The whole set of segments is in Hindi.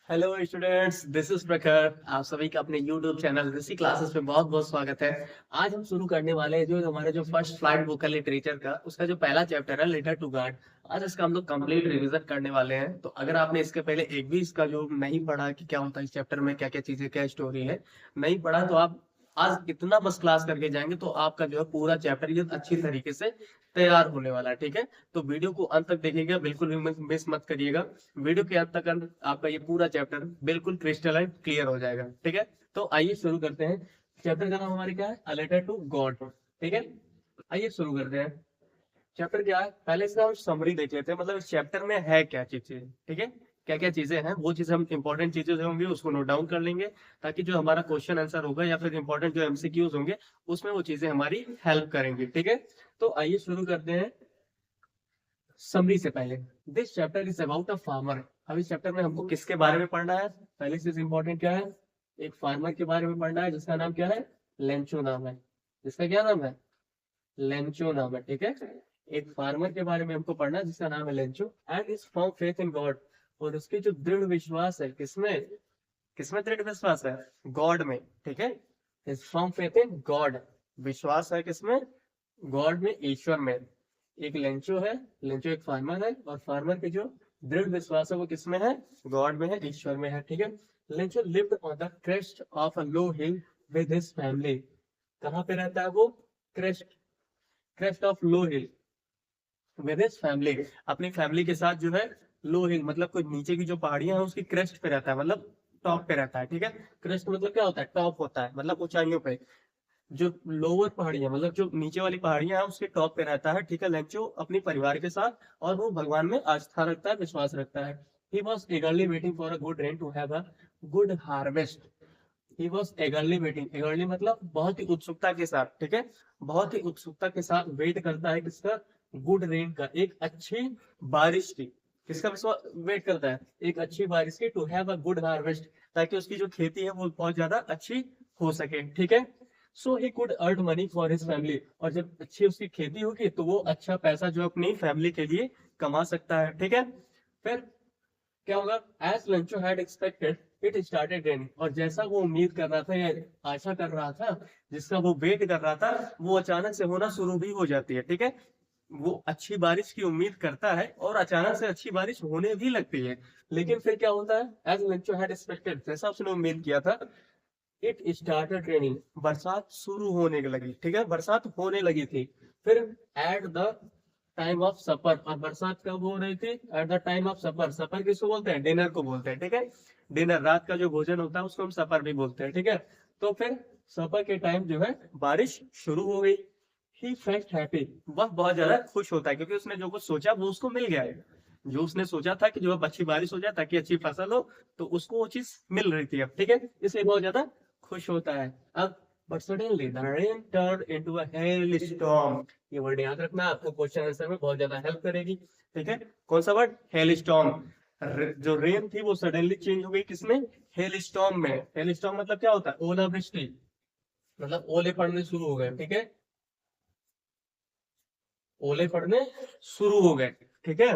हेलो स्टूडेंट्स, दिस इज प्रखर। आप सभी का अपने यूट्यूब चैनल ऋषि क्लासेस में बहुत बहुत स्वागत है। आज हम शुरू करने वाले हैं जो हमारे जो फर्स्ट फ्लाइट बुक है लिटरेचर का, उसका जो पहला चैप्टर है लेटर टू गॉड। आज इसका हम लोग कंप्लीट रिवीजन करने वाले हैं। तो अगर आपने इसके पहले एक भी इसका जो नहीं पढ़ा कि क्या होता है इस चैप्टर में, क्या क्या चीजें, क्या स्टोरी है, नहीं पढ़ा, तो आप आज इतना बस क्लास करके जाएंगे तो आपका जो है पूरा चैप्टर ये अच्छी तरीके से तैयार होने वाला है। ठीक है, तो वीडियो को अंत तक देखिएगा, बिल्कुल भी मिस मत करिएगा। वीडियो के अंत तक आपका ये पूरा चैप्टर बिल्कुल क्रिस्टलाइन क्लियर हो जाएगा। ठीक है, तो आइए शुरू करते हैं। चैप्टर का नाम हमारे क्या है? A letter to God. ठीक है, आइए शुरू करते हैं। चैप्टर क्या है, पहले इसका हम समरी देख लेते हैं, मतलब इस चैप्टर में है क्या चीजें। ठीक है, क्या क्या चीजें हैं, वो चीजें हम इंपॉर्टेंट चीजें जो होंगी उसको नोट डाउन कर लेंगे, ताकि जो हमारा क्वेश्चन आंसर होगा या फिर इंपॉर्टेंट जो एमसीक्यूज होंगे उसमें वो चीजें हमारी हेल्प करेंगी। ठीक है, तो आइए शुरू करते हैं। समरी से पहले, this chapter is about a farmer. अब इस चैप्टर में हमको किसके बारे में पढ़ना है? पहले से इंपॉर्टेंट क्या है, एक फार्मर के बारे में पढ़ना है जिसका नाम क्या है? लेंचो नाम है। जिसका क्या नाम है? लेंचो नाम है। ठीक है, एक फार्मर के बारे में हमको पढ़ना है जिसका नाम है Lencho. And is form faith in God, और उसकी जो दृढ़ विश्वास है, किसमें? किसमें दृढ़ विश्वास है? गॉड में। ठीक है, is form faith in God, विश्वास है किसमें? गॉड में, ईश्वर में। एक लेंचो है, लेंचो एक फार्मर है, और फार्मर के जो दृढ़ विश्वास है वो किसमें है? गॉड में है, ईश्वर में है। ठीक है, Lencho lived on the crest of a low hill with his family. कहाँ पे रहता है वो? Crest, crest of low hill with his family, अपनी फैमिली के साथ जो है। लो हिल मतलब कोई नीचे की जो पहाड़ियां हैं उसकी क्रेस्ट पे रहता है, मतलब टॉप पे रहता है। ठीक है, क्रेस्ट मतलब क्या होता है? टॉप होता है, मतलब ऊंचाइयों पे। जो लोअर पहाड़ियां मतलब जो नीचे वाली पहाड़ियां हैं उसके टॉप पे रहता है। ठीक है, लेंचो अपने परिवार के साथ, और वो भगवान में आस्था रखता है, विश्वास रखता है। He was eagerly waiting for a good rain to have a good harvest. He was eagerly waiting, eagerly मतलब बहुत ही उत्सुकता के साथ। ठीक है, बहुत ही उत्सुकता के साथ वेट करता है किसका? गुड रेन का, एक अच्छी बारिश की। किसका विश्वास वेट करता है? एक अच्छी बारिश की, to have a good harvest, ताकि उसकी जो खेती है वो बहुत ज्यादा अच्छी हो सके। ठीक है, so he could earn money for his family, और जब अच्छी उसकी खेती होगी तो वो अच्छा पैसा जो अपनी फैमिली के लिए कमा सकता है। ठीक है, फिर क्या होगा? As Lencho had expected it started raining, और जैसा वो उम्मीद कर रहा था या आशा कर रहा था, जिसका वो वेट कर रहा था, वो अचानक से होना शुरू भी हो जाती है। ठीक है, वो अच्छी बारिश की उम्मीद करता है और अचानक से अच्छी बारिश होने भी लगती है। लेकिन फिर क्या होता है? एज लंचो हैड एक्सपेक्टेड, जैसा उसने उम्मीद किया था, इट स्टार्टेड रेनिंग, बरसात शुरू होने लगी। ठीक है, बरसात होने लगी थी। फिर एट द टाइम ऑफ सपर, और बरसात कब हो रही थी? एट द टाइम ऑफ सपर। सपर किसको बोलते हैं? डिनर को बोलते हैं। ठीक है, डिनर, रात का जो भोजन होता है उसको हम सपर भी बोलते हैं। ठीक है, तो फिर सपर के टाइम जो है बारिश शुरू हो गई। ही फेल्ट हैप्पी, वह बहुत ज्यादा खुश होता है क्योंकि उसने जो कुछ सोचा वो उसको मिल गया है। जो उसने सोचा था कि जो अब अच्छी बारिश हो जाए ताकि अच्छी फसल हो, तो उसको वो चीज मिल रही थी अब। ठीक है, इसलिए बहुत ज्यादा खुश होता है। अब but suddenly the rain turn into a hello storm. ये वर्ड याद रखना, आपको क्वेश्चन आंसर में बहुत ज्यादा हेल्प करेगी। ठीक है, कौन सा वर्ड? Hello storm. जो रेन थी वो सडनली चेंज हो गई किसमें? हेल स्टॉर्म में। हेल स्टॉर्म मतलब क्या होता है? ओलावृष्टि, मतलब ओले पड़ने शुरू हो गए। ठीक है, ओले पड़ने शुरू हो गए। ठीक है,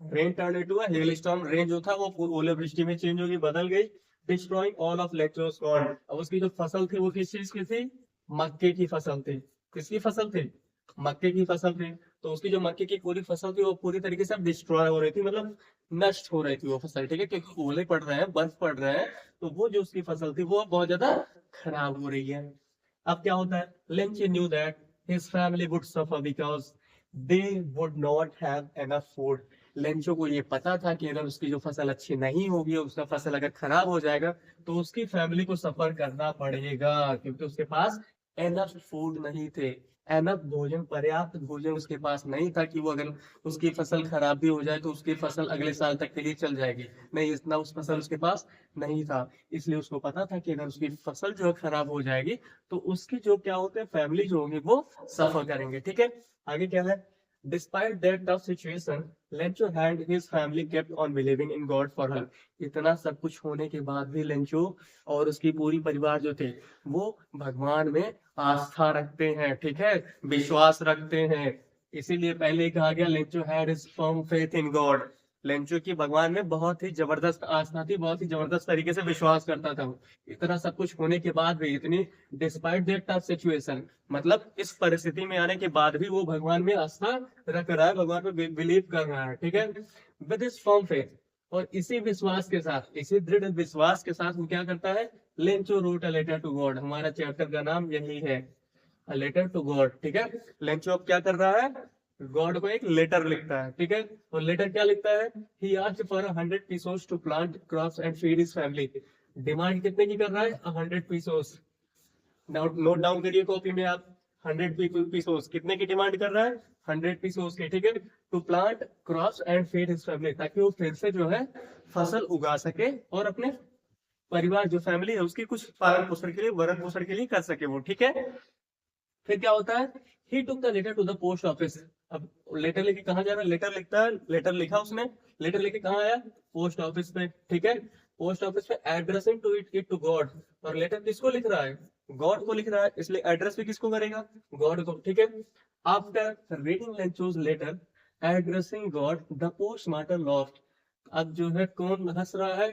rain turn into a hello storm, rain जो था वो ओले वृष्टि में चेंज होगी, बदल गई। Destroying all of lectures corn, अब उसकी जो फसल थी वो किस चीज की थी? मक्के की फसल थी। किसकी फसल थी? मक्के की फसल थी। तो उसकी जो मक्के की पूरी फसल थी वो पूरी तरीके से डिस्ट्रॉय हो रही थी, मतलब नष्ट हो रही थी वो फसल। ठीक है, क्योंकि ओले पड़ रहे हैं, बर्फ पड़ रहे हैं, तो वो जो उसकी फसल थी वो बहुत ज्यादा खराब हो रही है। अब क्या होता है? Lencho knew that his family would suffer because they would not have enough food. Lencho को ये पता था कि अगर उसकी जो फसल अच्छी नहीं होगी, उसका फसल अगर खराब हो जाएगा, तो उसकी फैमिली को सफर करना पड़ेगा, क्योंकि उसके पास एनफ फूड नहीं थे। एनफ भोजन, पर्याप्त भोजन उसके पास नहीं था कि वो अगर उसकी फसल खराब भी हो जाए तो उसकी फसल अगले साल तक के लिए चल जाएगी। नहीं, इतना उस फसल उसके पास नहीं था। इसलिए उसको पता था कि अगर उसकी फसल जो है खराब हो जाएगी तो उसकी जो क्या होते हैं, फैमिली जो होगी वो सफर करेंगे। ठीक है, आगे क्या है? Despite that tough situation, Lencho and his family kept on believing in God for her. इतना सब कुछ होने के बाद भी लेंचो और उसकी पूरी परिवार जो थे वो भगवान में आस्था रखते हैं। ठीक है, विश्वास रखते हैं। इसीलिए पहले कहा गया Lencho had his firm faith in God. Lencho की भगवान में बहुत ही जबरदस्त आस्था थी, बहुत ही जबरदस्त तरीके से विश्वास करता था वो। इतना सब कुछ होने के बाद भी, इतनी डिस्पाइट दैट टफ सिचुएशन, मतलब इस परिस्थिति में आने के बाद भी वो भगवान में आस्था रख रहा है, भगवान पे बिलीव कर रहा है, ठीक है, विद हिज फर्म फेथ। और इसी विश्वास के साथ, इसी दृढ़ विश्वास के साथ वो क्या करता है, Lencho wrote a letter to God. हमारा चैप्टर का नाम यही है, अ लेटर टू गॉड, ठीक है। लेंचो अब क्या कर रहा है, गॉड को एक लेटर लिखता है, ठीक है। और लेटर क्या लिखता है, he asked for 100 pesos to plant crops and feed his family. Demand कितने की कर रहा है, 100 pesos। नोट डाउन करिए कॉपी में आप, 100 pesos कितने की डिमांड कर रहा है, 100 pesos की, ठीक है, to plant crops and feed his family, ताकि वो फिर से जो है फसल उगा सके और अपने परिवार, जो फैमिली है उसकी कुछ पालन पोषण के लिए, भरण पोषण के लिए कर सके वो, ठीक है। फिर क्या होता है, he took the letter to the post office. अब लेटर लेके कहाँ जा रहा है, लेटर लिखता है, लेटर लिखा उसने, लेटर लेके कहाँ आया, पोस्ट ऑफिस पे, ठीक है। पोस्ट ऑफिस पे addressing to it to God. और लेटर किसको लिख रहा है, गॉड को लिख रहा है, इसलिए एड्रेस भी किसको करेगा, गॉड को, ठीक है। After reading Lencho's letter addressing God, the postmaster laughed. अब जो है कौन हंस रहा है,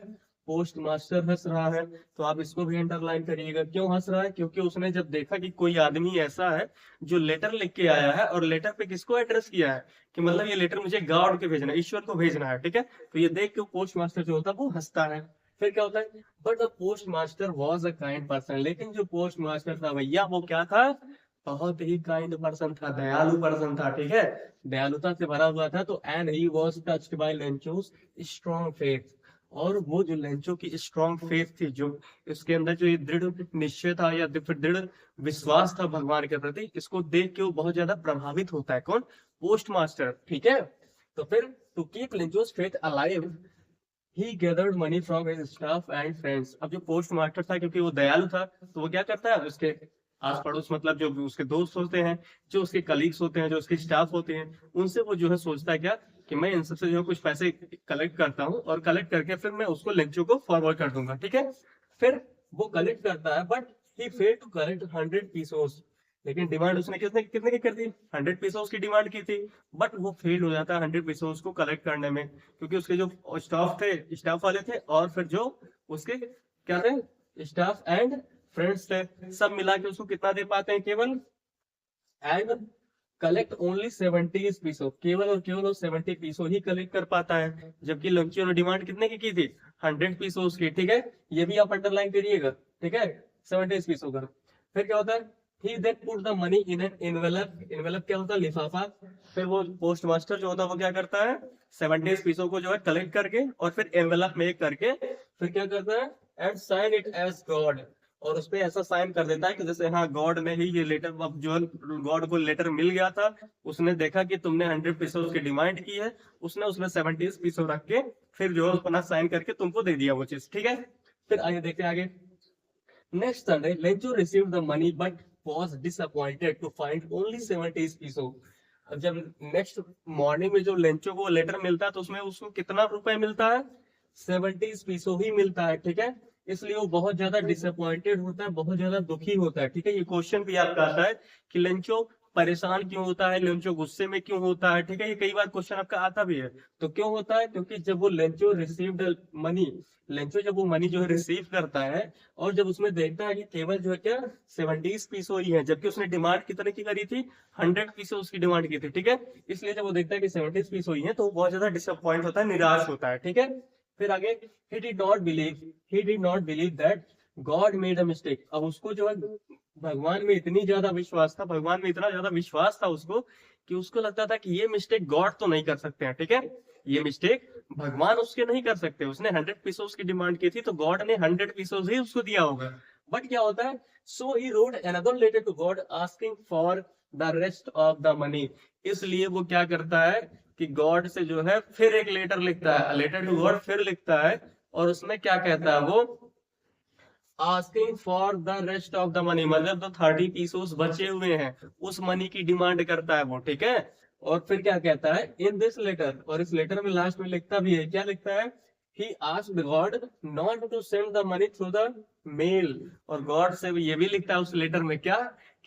पोस्ट मास्टर हंस रहा है। तो आप इसको भी अंडरलाइन करिएगा, क्यों हंस रहा है, क्योंकि उसने जब देखा कि कोई आदमी ऐसा है जो लेटर लिख के आया है और लेटर पे किसको एड्रेस किया है, कि मतलब ये लेटर मुझे गॉड के भेजना है, ईश्वर को भेजना है, ठीक है। तो ये देख के पोस्ट मास्टर जो होता है वो हंसता है। फिर क्या होता है, but the post master was a kind person. लेकिन जो पोस्ट मास्टर था भैया, वो क्या था, बहुत ही काइंड पर्सन था, दयालु पर्सन था, ठीक है, दयालुता से भरा हुआ था। तो and he was touched by Lencho's strong faith. और वो जो लेंचो की स्ट्रॉन्ग फेथ थी, जो इसके अंदर जो ये दृढ़ निश्चय था या दृढ़ विश्वास था भगवान के प्रति, इसको देख के वो बहुत ज्यादा प्रभावित होता है, कौन, पोस्ट मास्टर, ठीक है। तो फिर to keep Lencho's faith alive he gathered money from his staff and friends. अब जो पोस्ट मास्टर था, क्योंकि वो दयालु था, तो वो क्या करता है, उसके आस पड़ोस, मतलब जो उसके दोस्त होते हैं, जो उसके कलीग्स होते हैं, जो उसके स्टाफ होते हैं, उनसे वो जो है सोचता है क्या, कि मैं इन सबसे जो है कुछ पैसे कलेक्ट करता हूँ, और कलेक्ट करके फिर मैं उसको लेंचो को फॉरवर्ड कर दूंगा, ठीक है। फिर वो कलेक्ट करता है, but he fail to collect 100 pesos। लेकिन डिमांड उसने कितने कितने की कर दी, 100 pesos की डिमांड की थी, बट वो फेल हो जाता है 100 pesos को कलेक्ट करने में, क्योंकि उसके जो स्टाफ थे, स्टाफ वाले थे, और फिर जो उसके क्या थे, स्टाफ एंड फ्रेंड्स थे, सब मिला के उसको कितना दे पाते हैं, केवल एंड कलेक्ट ओनली 70 पीसो, केवल और केवल 70 पीसो ही कलेक्ट कर पाता है। जबकि लंचियों ने डिमांड कितने की थी, 100 पीसो की, ठीक है। ये भी आप अंडरलाइन करिएगा, ठीक है, 70 पीसो का। फिर क्या होता है, he then put the money in an envelope. Envelope क्या होता है, लिफाफा। फिर वो पोस्ट मास्टर जो होता है वो क्या करता है, 70 पीसो को जो है कलेक्ट करके, और फिर एनवेलप में करके, फिर क्या करता है, and sign it as God. और उसपे ऐसा साइन कर देता है कि जैसे हाँ गॉड ने ही ये लेटर, अब जो गॉड को लेटर मिल गया था, उसने देखा कि तुमने 100 पीसो की डिमांड की है, उसने उसमें 70 पीसो रख के फिर जो है अपना साइन करके तुमको दे दिया वो चीज, ठीक है। फिर आइए देखते हैं आगे। Next Sunday Lencho received the money but was disappointed to find only 70 peso. अब जब नेक्स्ट मॉर्निंग में जो लेंचो को लेटर मिलता है, तो उसमें उसको कितना रुपए मिलता है, 70 पीसो ही मिलता है, ठीक है। इसलिए वो बहुत ज्यादा डिसअपॉइंटेड होता है, बहुत ज्यादा दुखी होता है, ठीक है। ये क्वेश्चन भी आपका आता है कि लेंचो परेशान क्यों होता है, लेंचो गुस्से में क्यों होता है, ठीक है। ये कई बार क्वेश्चन आपका आता भी है। तो क्यों होता है, क्योंकि जब वो लेंचो रिसीव्ड मनी, लेंचो जब वो मनी जो है रिसीव करता है, और जब उसमें देखता है कि केवल जो है क्या 70 पीसो ही है, जबकि उसने डिमांड कितने की करी थी, 100 पीसो उसकी डिमांड की थी, ठीक है। इसलिए जब वो देखता है कि 70 पीसो ही है, तो वो बहुत ज्यादा डिसअपॉइंट होता है, निराश होता है, ठीक है। फिर आगे, he did not believe that God made a mistake। अब उसको जो है भगवान में इतनी ज्यादा विश्वास था, भगवान में इतना ज्यादा विश्वास था उसको, कि उसको लगता था कि ये मिस्टेक गॉड तो नहीं कर सकते हैं, ठीक है। ये मिस्टेक भगवान उसके नहीं कर सकते। उसने 100 पीसोस की डिमांड की थी, तो गॉड ने 100 पीसोस ही उसको दिया होगा। बट क्या होता है, so he wrote another letter to God asking for the rest of the money. इसलिए वो क्या करता है कि गॉड से जो है फिर एक लेटर लिखता है, लेटर टू गॉड फिर लिखता है, और उसमें क्या कहता है वो, asking for the rest of the money, मतलब जो 30 पीसोस बचे हुए हैं उस मनी की डिमांड करता है वो, ठीक है। और फिर क्या कहता है, इन दिस लेटर, और इस लेटर में लास्ट में लिखता भी है, क्या लिखता है, he asked God not to send the money through the mail. और गॉड से ये भी लिखता है उस लेटर में क्या,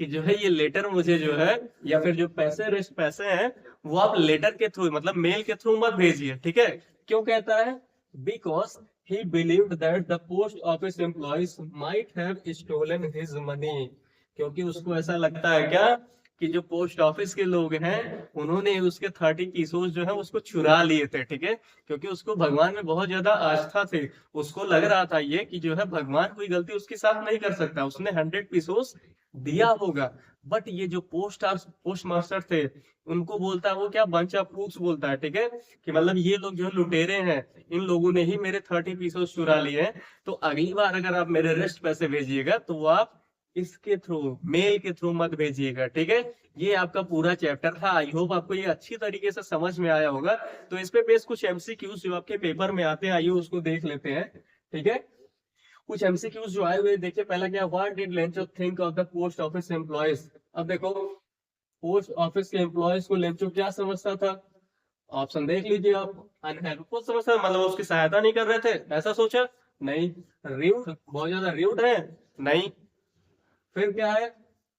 कि जो है ये लेटर मुझे जो है, या फिर जो पैसे रेस्ट पैसे हैं, वो आप लेटर के थ्रू, मतलब मेल के थ्रू मत भेजिए, ठीक है। क्यों कहता है? Because he believed that the post office employees might have stolen his money. क्योंकि उसको ऐसा लगता है क्या कि जो पोस्ट ऑफिस के लोग हैं उन्होंने उसके 30 पीसों जो है उसको चुरा लिए थे, ठीक है। क्योंकि उसको भगवान में बहुत ज्यादा आस्था थी, उसको लग रहा था ये कि जो है भगवान कोई गलती उसके साथ नहीं कर सकता, उसने 100 पीसों दिया होगा। बट ये जो पोस्ट मास्टर थे उनको बोलता है वो क्या, बंच ऑफ क्रूक्स बोलता है, ठीक है, कि मतलब ये लोग जो है लुटेरे हैं, इन लोगों ने ही मेरे 30 पीसों चुरा लिए हैं। तो अगली बार अगर आप मेरे रेस्ट पैसे भेजिएगा तो वो आप इसके थ्रू, मेल के थ्रू मत भेजिएगा, ठीक है। ये आपका पूरा चैप्टर था। आई होप आपको ये अच्छी तरीके से समझ में आया होगा। तो इस पे बेस कुछ एमसीक्यूज जो आपके पेपर में आते हैं, आइए उसको देख लेते हैं, ठीक है। कुछ एमसीक्यूज जो आए हुए देखिए। पहला क्या, what did Lencho think of the post office employees. अब देखो पोस्ट ऑफिस के एम्प्लॉयज को लेंचो क्या समझता था? ऑप्शन देख लीजिए आप। अनहेल्पफुल समझता, मतलब उसकी सहायता नहीं कर रहे थे, ऐसा सोचा? नहीं। र्यूड, बहुत ज्यादा र्यूड है? नहीं। फिर क्या है,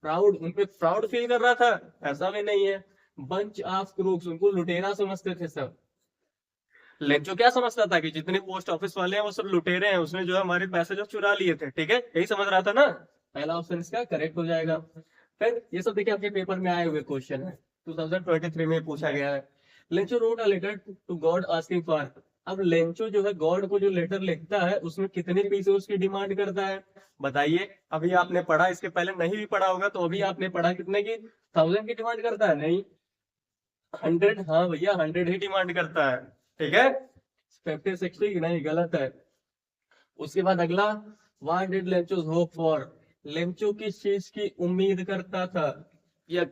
प्राउड, उनपे प्राउड फील कर रहा था? ऐसा भी नहीं है। बंच ऑफ क्रूक्स, उनको लुटेरा समझते थे सब। लेंचो क्या समझता था कि जितने पोस्ट ऑफिस वाले हैं वो सब लुटेरे हैं, उसने जो है हमारे पैसे जो चुरा लिए थे, ठीक है, यही समझ रहा था ना। पहला ऑप्शन इसका करेक्ट हो जाएगा। फिर ये सब देखिए आपके पेपर में आए हुए क्वेश्चन है, 2023 में पूछा गया है। Lencho wrote a letter to God asking for. अब लेंचो जो है गॉड को जो लेटर लिखता है उसमें कितने पीसे उसकी डिमांड करता है? बताइए। अभी आपने पढ़ा, इसके पहले नहीं भी पढ़ा होगा तो अभी आपने पढ़ा कितने की, 1000 की डिमांड करता है? नहीं। 100, हाँ भैया 100 ही डिमांड करता है, ठीक है। 50 60 नहीं, गलत है। उसके बाद अगला, what did Lencho hope for. Lencho किस चीज की उम्मीद करता था या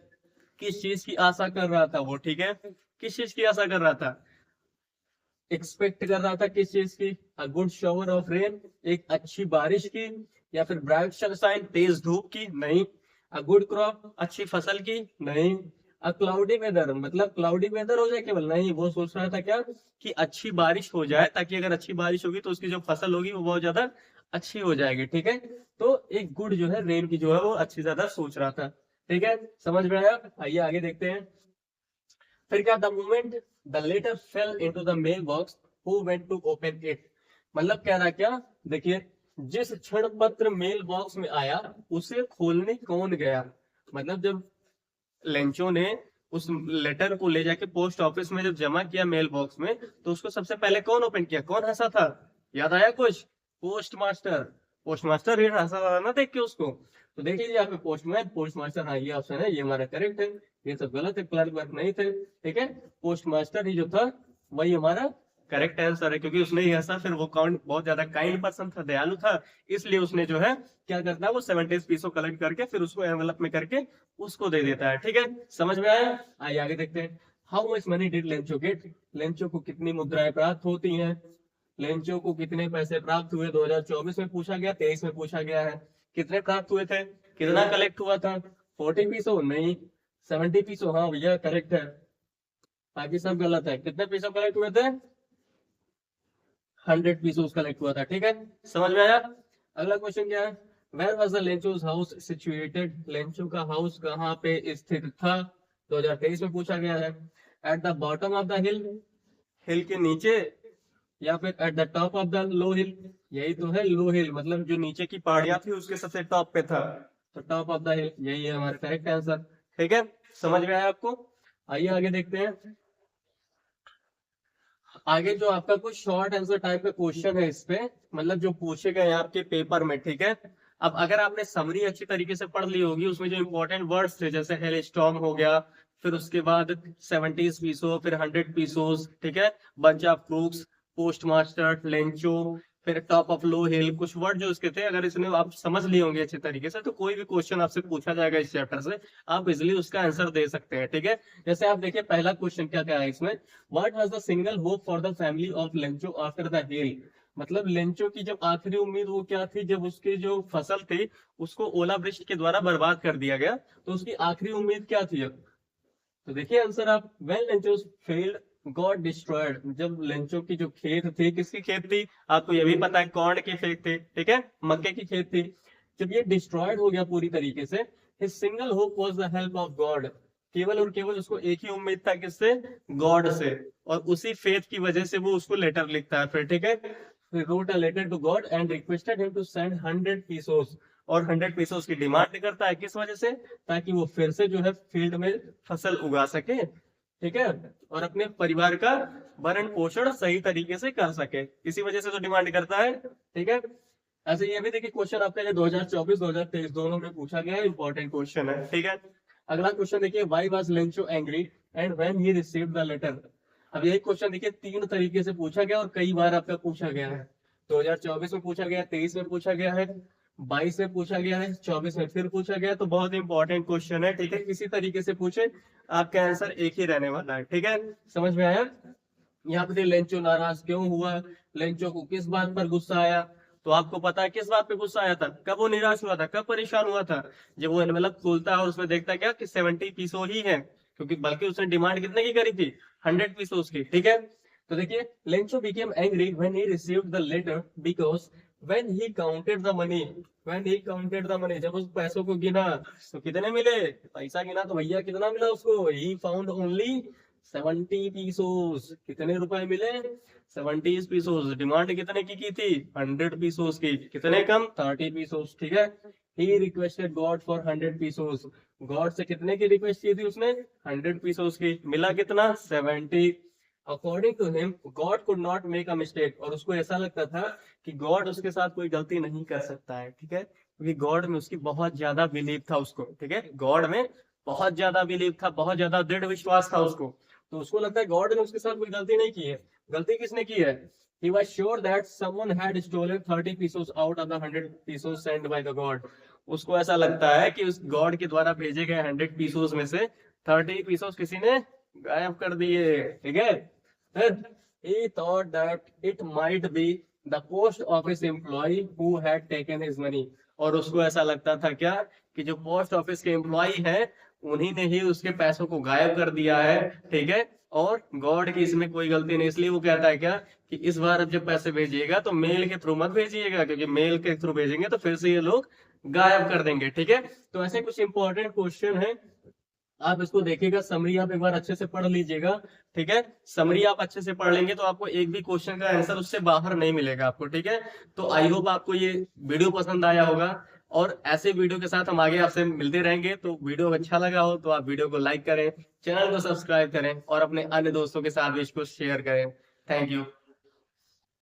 किस चीज की आशा कर रहा था वो, ठीक है। किस चीज की आशा कर रहा था? एक्सपेक्ट कर रहा था किस चीज की? A good shower of rain, एक अच्छी बारिश की, या फिर ब्राइट सनशाइन, तेज धूप की? नहीं। अ गुड क्रॉप, अच्छी फसल की? नहीं। अ क्लाउडी वेदर, मतलब क्लाउडी वेदर हो जाए केवल? नहीं, वो सोच रहा था क्या कि अच्छी बारिश हो जाए, ताकि अगर अच्छी बारिश होगी तो उसकी जो फसल होगी वो बहुत ज्यादा अच्छी हो जाएगी, ठीक है। तो एक गुड जो है रेन की जो है वो अच्छी ज्यादा सोच रहा था, ठीक है। समझ में आया? आइए आगे देखते हैं। फिर क्या, the moment the letter fell into the mailbox, who went to open it. मतलब कह रहा क्या, देखिए, जिस क्षण पत्र मेल बॉक्स में आया उसे खोलने कौन गया? मतलब जब लेंचो ने उस लेटर को ले जाके पोस्ट ऑफिस में जब जमा किया मेल बॉक्स में, तो उसको सबसे पहले कौन ओपन किया, कौन हंसा था? याद आया कुछ? Post master. पोस्ट मास्टर ही हंसा था ना देख के उसको। तो देख लीजिए यहाँ पे पोस्टमैन, पोस्ट मास्टर, हाँ ये ऑप्शन है, ये हमारा करेक्ट है। ये सब गलत है, क्लर्क वर्क नहीं थे, ठीक है। पोस्ट मास्टर ही जो था वही हमारा करेक्ट आंसर है, क्योंकि उसने ही हंसा। फिर वो काउंट बहुत ज्यादा काइंड पर्सन था, दयालु था, इसलिए उसने जो है क्या करता है, वो 70 पीसों कलेक्ट करके फिर उसको एनवलप में करके उसको दे देता है, ठीक है। समझ में आया? आइए आगे देखते हैं। How much money did Lencho get. Lencho को कितनी मुद्राएं प्राप्त होती हैं? लेंचो को कितने पैसे प्राप्त हुए? 2024 में पूछा गया, 23 में पूछा गया है। कितने प्राप्त हुए थे? कितना कलेक्ट हुआ था? 40 पीसों? नहीं। 70 पीसों, हाँ भैया करेक्ट है। बाकी सब गलत है। कितने पीसों कलेक्ट हुए थे? 100 पीसों कलेक्ट हुआ था, ठीक है। समझ में आया? अगला क्वेश्चन क्या है, where was the Lencho's house situated. Lencho का हाउस कहाँ पे स्थित था? 2023 में पूछा गया है। At the bottom of the hill, hill के नीचे, या फिर at the top of the low hill. यही तो है लो हिल, मतलब जो नीचे की पहाड़ियां थी उसके सबसे टॉप पे था, तो टॉप ऑफ द हिल, यही है हमारा करेक्ट आंसर, ठीक है। समझ में आया आपको? आइए आगे देखते हैं। आगे जो आपका कुछ शॉर्ट आंसर टाइप का क्वेश्चन है इस पे, मतलब जो पूछे गए हैं आपके पेपर में, ठीक है। अब अगर आपने समरी अच्छी तरीके से पढ़ ली होगी, उसमें जो इंपॉर्टेंट वर्ड्स थे जैसे हेल स्टॉर्म हो गया, फिर उसके बाद 70 पीसों, फिर 100 पीसोस, ठीक है, bunch of crooks, post master, Lencho, फिर टॉप ऑफ लो हिल, कुछ वर्ड जो उसके थे, अगर इसमें आप समझ लिए होंगे अच्छे तरीके से, तो कोई भी क्वेश्चन आपसे पूछा जाएगा इस चैप्टर से, आप इजिली उसका आंसर दे सकते हैं, ठीक है। जैसे आप देखिए पहला क्वेश्चन क्या क्या है इसमें, what was the single hope for the family of Lencho after the hell. मतलब लेंचो की जब आखिरी उम्मीद वो क्या थी, जब उसकी जो फसल थी उसको ओलावृष्टि के द्वारा बर्बाद कर दिया गया, तो उसकी आखिरी उम्मीद क्या थी? तो देखिए आंसर आप, व्हेन लेंचोस फेल्ड गॉड डिस्ट्रॉयड। जब लेंचो की जो खेत थी, किसकी खेत थी? आपको ये भी पता है कॉर्न की खेत थी, ठीक है, मक्के की खेत थी। जब ये डिस्ट्रॉयड हो गया पूरी तरीके से, his single hope was the help of God. केवल और केवल उसको एक ही उम्मीद था, किससे? गॉड से। और उसी फेथ की वजह से वो उसको लेटर लिखता है फिर, ठीक है। Wrote a letter to God and requested him to send 100 pesos, और 100 पीसोस की डिमांड करता है, किस वजह से? ताकि वो फिर से जो है फील्ड में फसल उगा सके, ठीक है, और अपने परिवार का भरण पोषण सही तरीके से कर सके, इसी वजह से तो डिमांड करता है, ठीक है। ऐसे ये भी देखिए क्वेश्चन आपका जो 2024-2023 दोनों में पूछा गया है, इंपॉर्टेंट क्वेश्चन है, ठीक है। अगला क्वेश्चन देखिए, why was Lencho angry and when he received the letter. अब यही क्वेश्चन देखिए 3 तरीके से पूछा गया और कई बार आपका पूछा गया है। 2024 में पूछा गया, 23 में पूछा गया है, 22 में पूछा गया है, 24 में फिर पूछा गया। तो बहुत इंपॉर्टेंट क्वेश्चन है, ठीक है। किसी तरीके से पूछे आपका आंसर एक ही रहने वाला है, ठीक है। समझ में आया? यहाँ पे लेंचो नाराज क्यों हुआ, लेंचो को किस बात पर गुस्सा आया। तो आपको पता है किस बात पे गुस्सा आया था, कब वो निराश हुआ था, कब परेशान हुआ था? जब वो एनवेलप खोलता है और उसमें देखता क्या कि 70 पीसो ही है, क्योंकि बल्कि उसने डिमांड कितने की करी थी, 100 पीसोस की, ठीक है। तो देखिए, Lencho became angry when he received the letter because when he counted the money, when he counted the money, जब उस पैसों को गिना तो कितने मिले, पैसा गिना तो भैया कितना मिला उसको, ही फाउंड ओनली 70 पीसोस। कितने रुपए मिले, 70 पीसोस। डिमांड कितने की थी, 100 पीसोस की। कितने कम, 30 पीसोस, ठीक है। He requested God for 100 pesos. God से कितने की रिक्वेस्ट की थी उसने, 100 पीसोस की। मिला कितना, 70। According to him God could not make a mistake, और उसको ऐसा लगता था कि गॉड उसके साथ कोई गलती नहीं कर सकता है, ठीक है, क्योंकि गॉड में उसकी बहुत ज्यादा बिलीव था उसको, ठीक है। गॉड में बहुत ज्यादा बिलीव था, बहुत ज्यादा दृढ़ विश्वास था उसको। तो उसको लगता है गॉड ने उसके साथ कोई गलती नहीं की है। गलती किसने की है? He was sure that someone had stolen 30 pesos out of the 100 pesos sent by the God. उसको ऐसा लगता है कि उस गॉड के द्वारा भेजे गए 100 पीसोस में से 30 पीसोस किसी ने गायब कर दिए, ठीक है। फिर he thought that it might be the post office employee who had taken his money. और उसको ऐसा लगता था क्या कि जो पोस्ट ऑफिस के एम्प्लॉय हैं उन्हीं ने ही उसके पैसों को गायब कर दिया है, ठीक है। और गॉड की इसमें कोई गलती नहीं, इसलिए वो कहता है क्या कि इस बार जब पैसे भेजिएगा तो मेल के थ्रू मत भेजिएगा, क्योंकि मेल के थ्रू भेजेंगे तो फिर से ये लोग गायब कर देंगे, ठीक है। तो ऐसे कुछ इंपॉर्टेंट क्वेश्चन है, आप इसको देखिएगा, समरी आप एक बार अच्छे से पढ़ लीजिएगा, ठीक है। समरी आप अच्छे से पढ़ लेंगे तो आपको एक भी क्वेश्चन का आंसर उससे बाहर नहीं मिलेगा आपको, ठीक है। तो आई होप आपको ये वीडियो पसंद आया होगा, और ऐसे वीडियो के साथ हम आगे आपसे मिलते रहेंगे। तो वीडियो अच्छा लगा हो तो आप वीडियो को लाइक करें, चैनल को सब्सक्राइब करें और अपने अन्य दोस्तों के साथ भी इसको शेयर करें। Thank you.